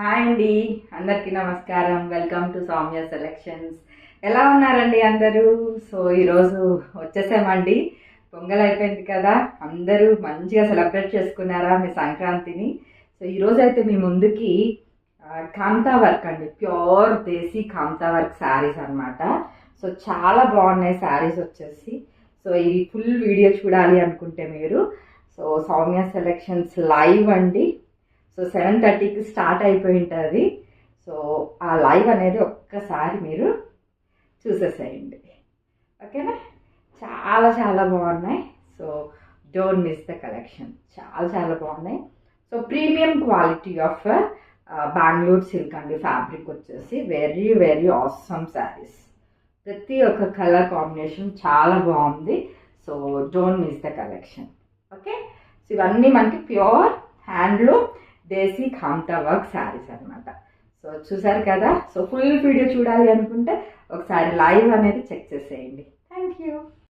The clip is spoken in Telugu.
హాయ్ అండి, అందరికీ నమస్కారం. Welcome to Soumya selections. ఎలా ఉన్నారండి అందరూ? సో ఈరోజు వచ్చేసామండి. పొంగల్ అయిపోయింది కదా, అందరూ మంచిగా సెలబ్రేట్ చేసుకున్నారా మీ సంక్రాంతిని? సో ఈరోజు అయితే మీ ముందుకి కాంతా వర్క్ అండి, ప్యూర్ దేశీ కాంతా వర్క్ శారీస్ అనమాట. సో చాలా బాగున్నాయి శారీస్ వచ్చేసి. సో ఈ ఫుల్ వీడియో చూడాలి అనుకుంటే మీరు సో సౌమ్య సెలెక్షన్స్ లైవ్ అండి. సో 7:30కి స్టార్ట్ అయిపోయి ఉంటుంది. సో ఆ లైవ్ అనేది ఒక్కసారి మీరు చూసేసేయండి, ఓకేనా? చాలా చాలా బాగున్నాయి. So don't miss the collection, చాలా చాలా బాగున్నాయి. So premium quality of Bengaluru silk అండి. ఫ్యాబ్రిక్ వచ్చేసి వెరీ వెరీ ఆసమ్ శారీస్. ప్రతి ఒక్క కలర్ కాంబినేషన్ చాలా బాగుంది. So don't miss the collection, okay? So ఇవన్నీ మనకి ప్యూర్ హ్యాండ్లూమ్ దేశీ కాంతా వర్క్ శారీస్ అనమాట. సో చూసారు కదా. సో ఫుల్ వీడియో చూడాలి అనుకుంటే ఒకసారి లైవ్ అనేది చెక్ చేసేయండి. Thank you.